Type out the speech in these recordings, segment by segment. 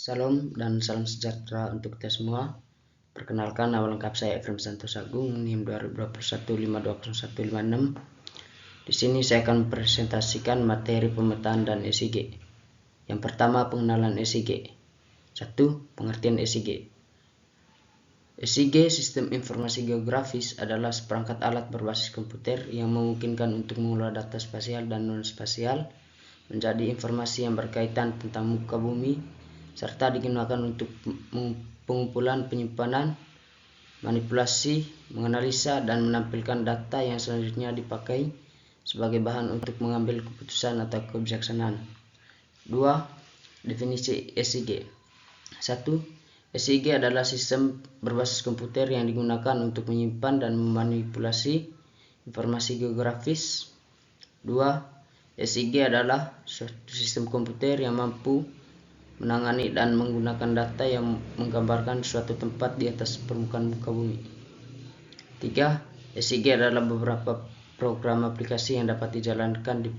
Salam dan salam sejahtera untuk kita semua. Perkenalkan, nama lengkap saya Efrem Santos Agung, NIM 2021 520156. Di sini saya akan mempresentasikan materi pemetaan dan SIG. Yang pertama, pengenalan SIG. 1. Pengertian SIG. SIG, Sistem Informasi Geografis, adalah seperangkat alat berbasis komputer yang memungkinkan untuk mengolah data spasial dan non-spasial menjadi informasi yang berkaitan tentang muka bumi, serta digunakan untuk pengumpulan, penyimpanan, manipulasi, menganalisa, dan menampilkan data yang selanjutnya dipakai sebagai bahan untuk mengambil keputusan atau kebijaksanaan. 2. Definisi SIG. 1. SIG adalah sistem berbasis komputer yang digunakan untuk menyimpan dan memanipulasi informasi geografis. 2. SIG adalah suatu sistem komputer yang mampu menangani dan menggunakan data yang menggambarkan suatu tempat di atas permukaan muka bumi. 3. SIG adalah beberapa program aplikasi yang dapat dijalankan di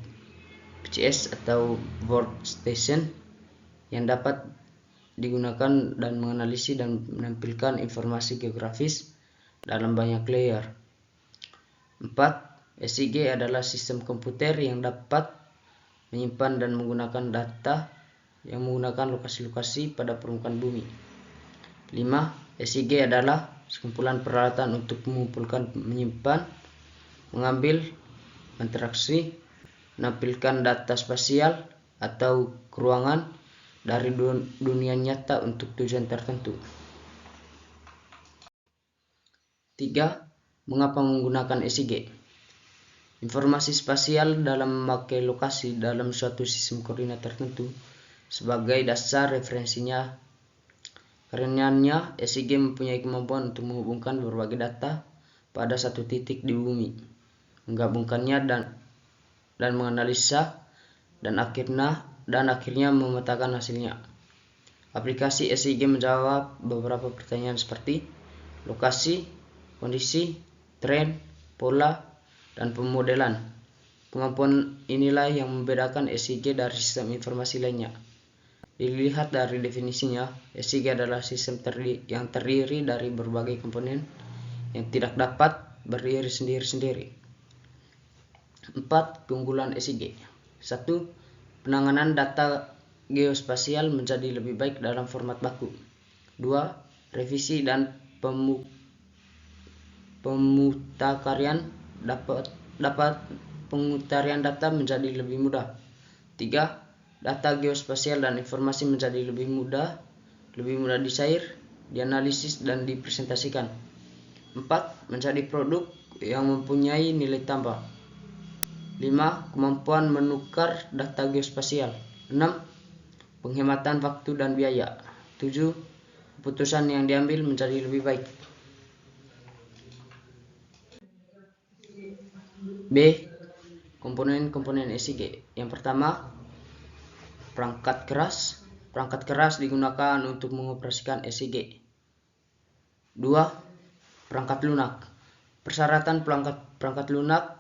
PCS atau workstation yang dapat digunakan dan menganalisis dan menampilkan informasi geografis dalam banyak layer. 4. SIG adalah sistem komputer yang dapat menyimpan dan menggunakan data yang menggunakan lokasi-lokasi pada permukaan bumi. 5. SIG adalah sekumpulan peralatan untuk mengumpulkan, menyimpan, mengambil, interaksi, menampilkan data spasial atau keruangan dari dunia nyata untuk tujuan tertentu. 3. Mengapa menggunakan SIG? Informasi spasial dalam memakai lokasi dalam suatu sistem koordinat tertentu sebagai dasar referensinya. Karenanya, SIG mempunyai kemampuan untuk menghubungkan berbagai data pada satu titik di bumi, menggabungkannya dan menganalisa dan akhirnya memetakan hasilnya. Aplikasi SIG menjawab beberapa pertanyaan seperti lokasi, kondisi, tren, pola, dan pemodelan. Kemampuan inilah yang membedakan SIG dari sistem informasi lainnya. Dilihat dari definisinya, SIG adalah sistem yang terdiri dari berbagai komponen yang tidak dapat berdiri sendiri-sendiri. 4. Keunggulan SIG. 1. Penanganan data geospasial menjadi lebih baik dalam format baku. 2. Revisi dan pemutarian pengutarian data menjadi lebih mudah. 3. Data geospasial dan informasi menjadi lebih mudah dicair, dianalisis, dan dipresentasikan. 4. Menjadi produk yang mempunyai nilai tambah. 5. Kemampuan menukar data geospasial. 6. Penghematan waktu dan biaya. 7. Keputusan yang diambil menjadi lebih baik. B. Komponen-komponen SIG. Yang pertama, perangkat keras. Perangkat keras digunakan untuk mengoperasikan SIG. 2. Perangkat lunak. Persyaratan perangkat lunak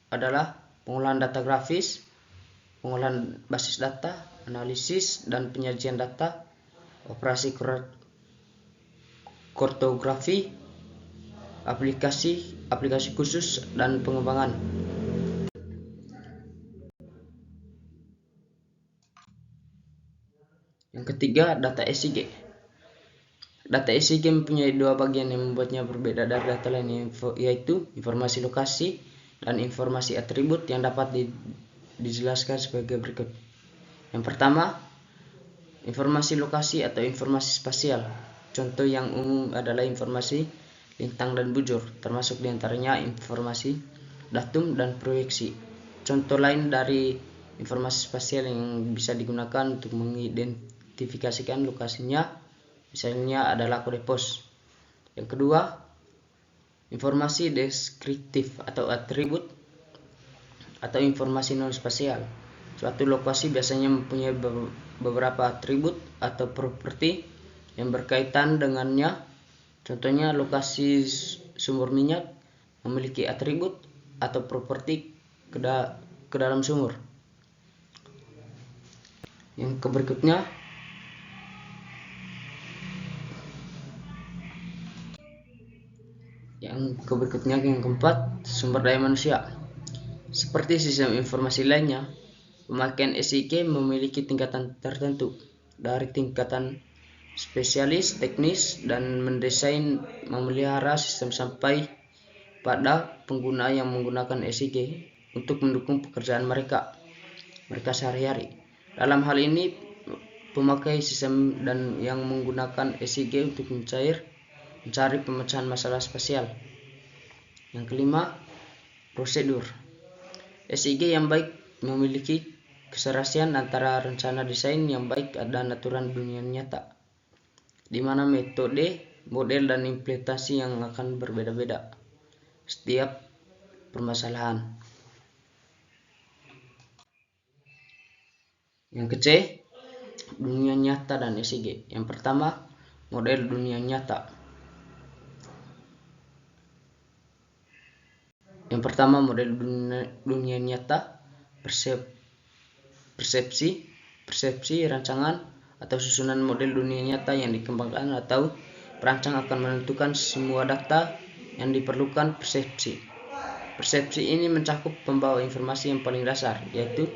adalah pengolahan data grafis, pengolahan basis data, analisis dan penyajian data, operasi kartografi, aplikasi khusus, dan pengembangan. Yang ketiga, data SIG. Data SIG mempunyai dua bagian yang membuatnya berbeda dari data lain, yaitu informasi lokasi dan informasi atribut yang dapat dijelaskan sebagai berikut. Yang pertama, informasi lokasi atau informasi spasial. Contoh yang umum adalah informasi lintang dan bujur, termasuk diantaranya informasi datum dan proyeksi. Contoh lain dari informasi spasial yang bisa digunakan untuk mengidentifikasikan lokasinya misalnya adalah kode pos. Yang kedua, informasi deskriptif atau atribut atau informasi non spasial. Suatu lokasi biasanya mempunyai beberapa atribut atau properti yang berkaitan dengannya. Contohnya, lokasi sumur minyak memiliki atribut atau properti ke dalam sumur. Yang berikutnya, Yang berikutnya yang keempat, sumber daya manusia. Seperti sistem informasi lainnya, pemakaian SIG memiliki tingkatan tertentu, dari tingkatan spesialis, teknis, dan mendesain memelihara sistem sampai pada pengguna yang menggunakan SIG untuk mendukung pekerjaan mereka sehari-hari. Dalam hal ini, pemakai sistem dan yang menggunakan SIG untuk mencari pemecahan masalah spasial. Yang kelima, prosedur. SIG yang baik memiliki keserasian antara rencana desain yang baik dan aturan dunia nyata, di mana metode, model, dan implementasi yang akan berbeda-beda setiap permasalahan. Yang ke C, dunia nyata dan SIG. Yang pertama, model dunia nyata. Yang pertama, model dunia nyata, persepsi, rancangan, atau susunan model dunia nyata yang dikembangkan atau perancang akan menentukan semua data yang diperlukan persepsi. Persepsi ini mencakup pembawa informasi yang paling dasar, yaitu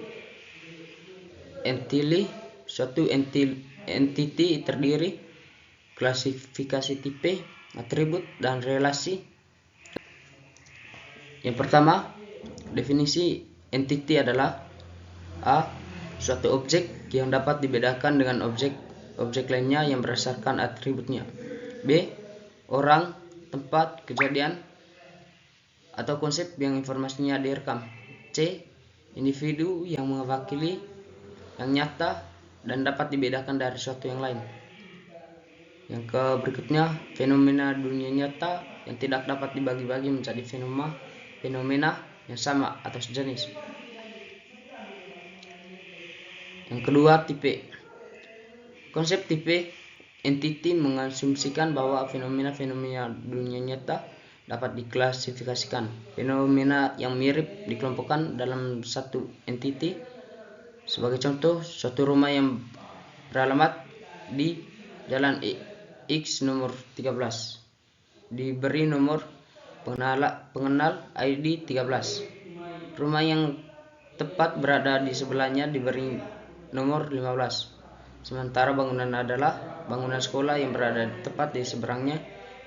suatu entity terdiri, klasifikasi tipe, atribut, dan relasi. Yang pertama, definisi entity adalah A. Suatu objek yang dapat dibedakan dengan objek lainnya yang berdasarkan atributnya. B. Orang, tempat, kejadian, atau konsep yang informasinya direkam. C. Individu yang mewakili yang nyata dan dapat dibedakan dari suatu yang lain. Yang berikutnya, fenomena dunia nyata yang tidak dapat dibagi-bagi menjadi fenomena yang sama atau sejenis. Yang kedua, tipe. Konsep tipe entity mengasumsikan bahwa fenomena-fenomena dunia nyata dapat diklasifikasikan. Fenomena yang mirip dikelompokkan dalam satu entity. Sebagai contoh, suatu rumah yang beralamat di Jalan X nomor 13 diberi nomor pengenal ID 13. Rumah yang tepat berada di sebelahnya diberi nomor 15. Sementara bangunan sekolah yang berada tepat di seberangnya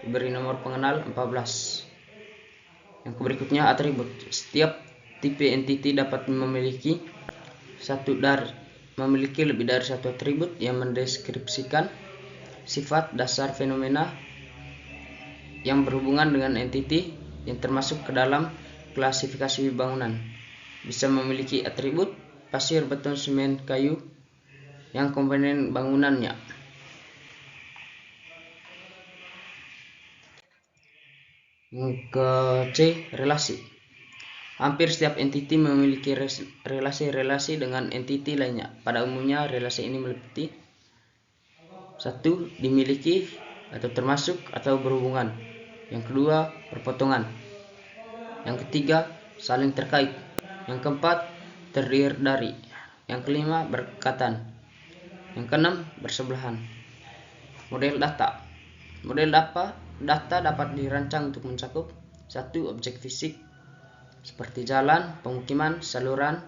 diberi nomor pengenal 14. Yang berikutnya, atribut. Setiap tipe entity dapat memiliki lebih dari satu atribut yang mendeskripsikan sifat dasar fenomena yang berhubungan dengan entity yang termasuk ke dalam klasifikasi bangunan. Bisa memiliki atribut pasir, beton, semen, kayu yang komponen bangunannya. Yang ke C, relasi. Hampir setiap entity memiliki relasi dengan entity lainnya. Pada umumnya, relasi ini meliputi 1. Dimiliki atau termasuk atau berhubungan. Yang kedua, berpotongan. Yang ketiga, saling terkait. Yang keempat, terdiri dari. Yang kelima, berkaitan. Yang keenam, bersebelahan. Model data. Model data dapat dirancang untuk mencakup 1. Objek fisik seperti jalan, pemukiman, saluran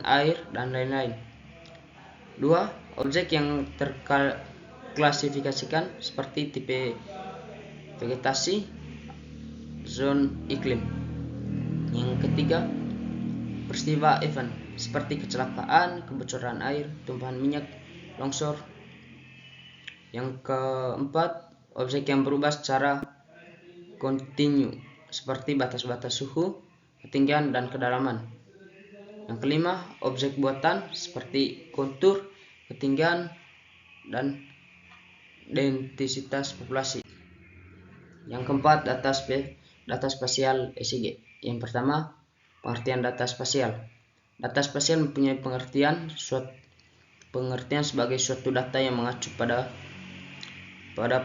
air, dan lain-lain. 2. Objek yang terklasifikasikan seperti tipe vegetasi, zona iklim. Yang ketiga, peristiwa event seperti kecelakaan, kebocoran air, tumpahan minyak, longsor. Yang keempat, objek yang berubah secara kontinu seperti batas-batas suhu, ketinggian, dan kedalaman. Yang kelima, objek buatan seperti kontur, ketinggian, dan densitas populasi. Yang keempat, data spasial SIG. Yang pertama, pengertian data spasial. Data spasial mempunyai pengertian sebagai suatu data yang mengacu pada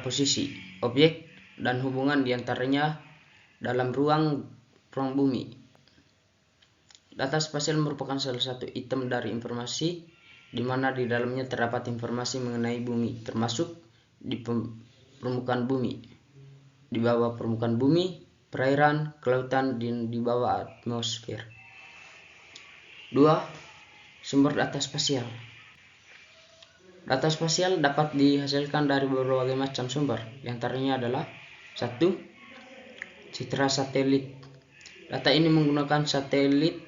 posisi, objek, dan hubungan diantaranya dalam ruang bumi. Data spasial merupakan salah satu item dari informasi di mana di dalamnya terdapat informasi mengenai bumi, termasuk di permukaan bumi. di bawah permukaan bumi, perairan, kelautan, dan di bawah atmosfer. 2. Sumber data spasial. Data spasial dapat dihasilkan dari berbagai macam sumber. Di antaranya adalah 1. Citra satelit. Data ini menggunakan satelit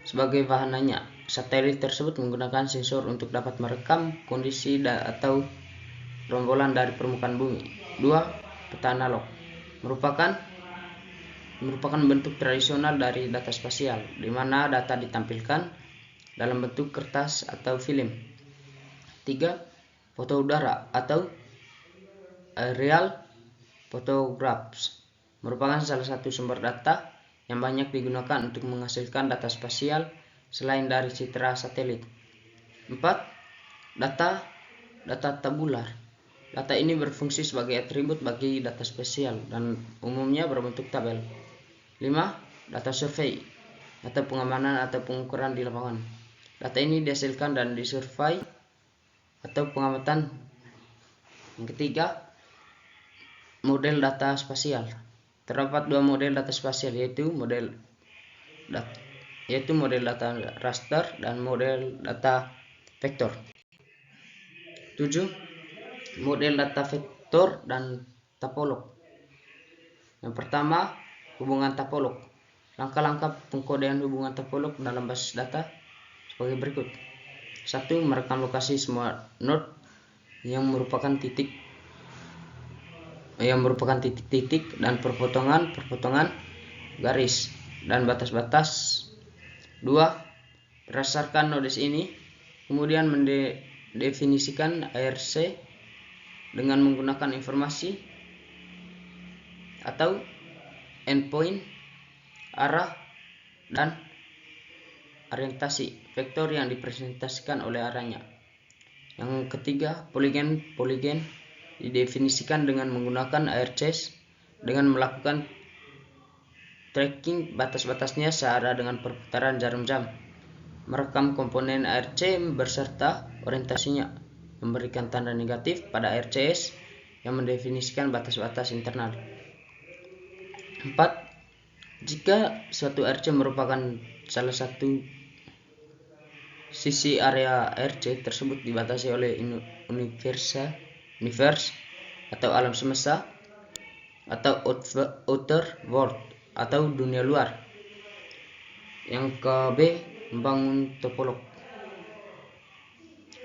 sebagai bahannya. Satelit tersebut menggunakan sensor untuk dapat merekam kondisi atau rombolan dari permukaan bumi. 2. Peta analog merupakan bentuk tradisional dari data spasial, di mana data ditampilkan dalam bentuk kertas atau film. 3. Foto udara atau aerial photographs merupakan salah satu sumber data yang banyak digunakan untuk menghasilkan data spasial selain dari citra satelit. 4. Data tabular. Data ini berfungsi sebagai atribut bagi data spasial dan umumnya berbentuk tabel. 5. Data survei atau pengamanan atau pengukuran di lapangan. Data ini dihasilkan dan disurvei atau pengamatan. Yang ketiga, model data spasial. Terdapat 2 model data spasial, yaitu model data raster dan model data vektor. 7. Model data vektor dan topolog. Yang pertama, hubungan topolog. Langkah-langkah pengkodean hubungan topolog dalam basis data sebagai berikut. 1. Merekam lokasi semua node yang merupakan titik-titik dan perpotongan garis dan batas-batas. 2. Berdasarkan nodes ini, kemudian mendefinisikan ARC dengan menggunakan informasi atau endpoint, arah, dan orientasi vektor yang dipresentasikan oleh arahnya. Yang ketiga, poligen didefinisikan dengan menggunakan ARCs dengan melakukan tracking batas-batasnya searah dengan perputaran jarum jam, merekam komponen ARC beserta orientasinya, memberikan tanda negatif pada ARCs yang mendefinisikan batas-batas internal. 4. Jika suatu ARC merupakan salah satu sisi area ARC tersebut dibatasi oleh universe atau alam semesta atau outer world atau dunia luar. Yang ke-B, membangun topolog.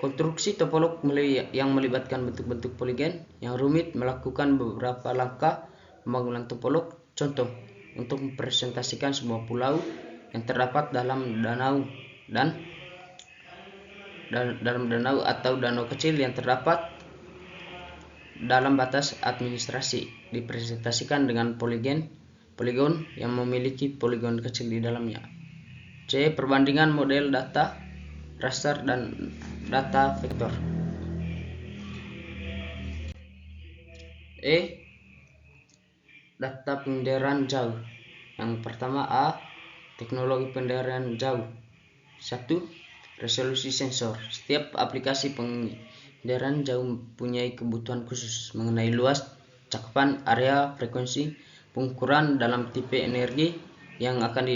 Konstruksi topolog yang melibatkan bentuk-bentuk poligen yang rumit melakukan beberapa langkah pembangunan topolog. Contoh, untuk mempresentasikan sebuah pulau yang terdapat dalam danau atau danau kecil yang terdapat dalam batas administrasi, dipresentasikan dengan poligon yang memiliki poligon kecil di dalamnya. C. Perbandingan model data raster dan data vektor. E. Data pendengaran jauh. Yang pertama, A. Teknologi pendengaran jauh. 1. Resolusi sensor. Setiap aplikasi pendengaran jauh mempunyai kebutuhan khusus mengenai luas, cakupan, area, frekuensi, pengukuran dalam tipe energi yang akan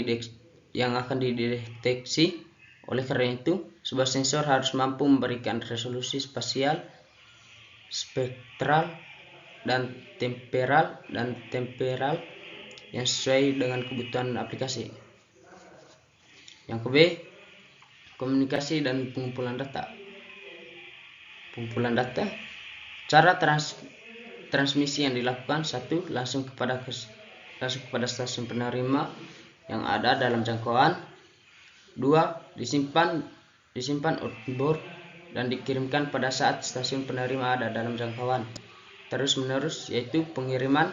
dideteksi. Oleh karena itu, sebuah sensor harus mampu memberikan resolusi spasial, spektral, dan temporal yang sesuai dengan kebutuhan aplikasi. Yang ke-B, komunikasi dan pengumpulan data. Cara transmisi yang dilakukan. 1. Langsung kepada stasiun penerima yang ada dalam jangkauan. 2. Disimpan onboard dan dikirimkan pada saat stasiun penerima ada dalam jangkauan terus menerus, yaitu pengiriman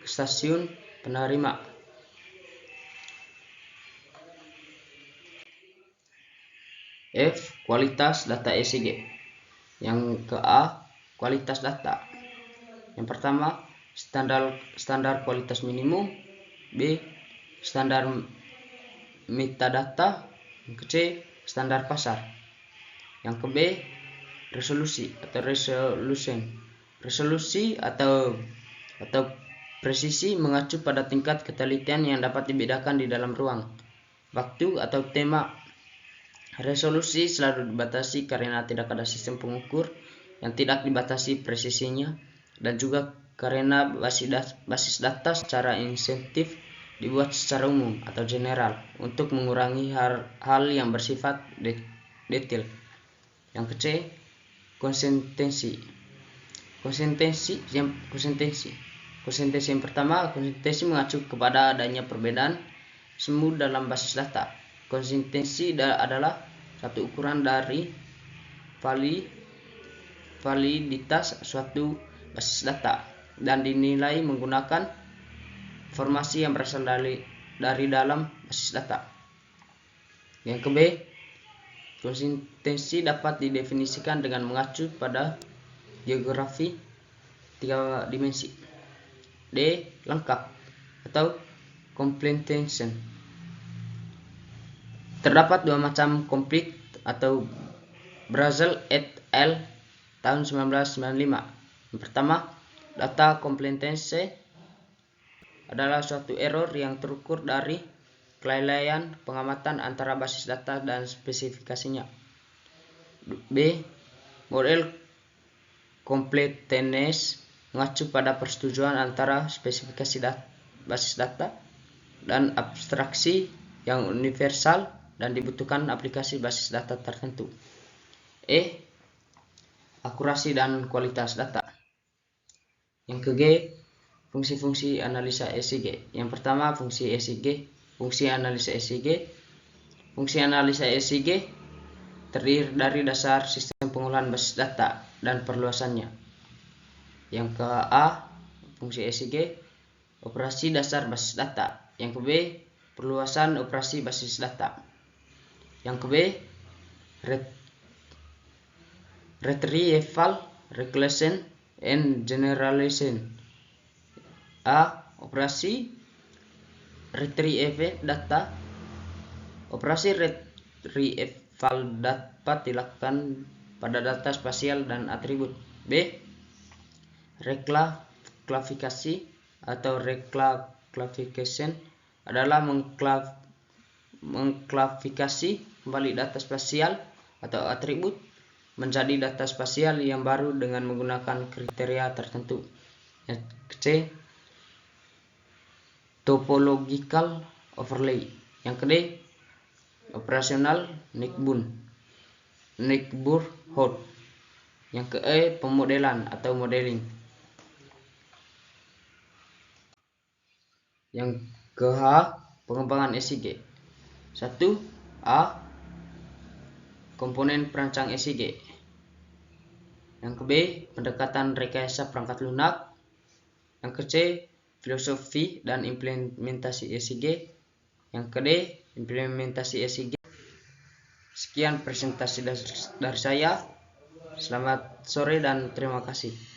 ke stasiun penerima. F. Kualitas data ECG. Yang ke A, kualitas data. Yang pertama, standar kualitas minimum. B. Standar metadata. Yang ke C, standar pasar. Yang ke B, resolusi atau resolution. Resolusi atau Presisi mengacu pada tingkat ketelitian yang dapat dibedakan di dalam ruang, waktu, atau tema. Resolusi selalu dibatasi karena tidak ada sistem pengukur yang tidak dibatasi presisinya, dan juga karena basis data secara insentif dibuat secara umum atau general untuk mengurangi hal yang bersifat detail. Yang ke-C, konsistensi. Konsistensi yang pertama, konsistensi mengacu kepada adanya perbedaan semu dalam basis data. Konsistensi adalah satu ukuran dari validitas suatu basis data dan dinilai menggunakan informasi yang berasal dari dalam basis data. Yang ke-B, konsistensi dapat didefinisikan dengan mengacu pada geografi 3 dimensi. D, lengkap atau completion. Terdapat 2 macam complete atau Brazel et al. Tahun 1995. Yang pertama, data completency adalah suatu error yang terukur dari kelalaian pengamatan antara basis data dan spesifikasinya. B, model completeness mengacu pada persetujuan antara spesifikasi basis data dan abstraksi yang universal dan dibutuhkan aplikasi basis data tertentu. E, akurasi dan kualitas data. Yang ke-G, fungsi-fungsi analisa ECG. Yang pertama, fungsi ECG, fungsi analisa ECG. Fungsi analisa ECG terdiri dari dasar sistem pengolahan basis data dan perluasannya. Yang ke-A, fungsi ECG, operasi dasar basis data. Yang ke-B, perluasan operasi basis data. Yang ke-B, retrieval, regression, and generalization. A, operasi retrieval data. Operasi retrieval dapat dilakukan pada data spasial dan atribut. B, reklasifikasi atau reclassification adalah mengklasifikasi kembali data spasial atau atribut menjadi data spasial yang baru dengan menggunakan kriteria tertentu. Yang C, topological overlay. Yang ke-D, operasional neighborhood. Yang ke-E, pemodelan atau modeling. Yang ke-H, pengembangan ECG. 1. A, komponen perancang ECG. Yang ke-B, pendekatan rekayasa perangkat lunak. Yang ke-C, filosofi dan implementasi ECG. Yang ke-D, implementasi ECG. Sekian presentasi dari saya. Selamat sore dan terima kasih.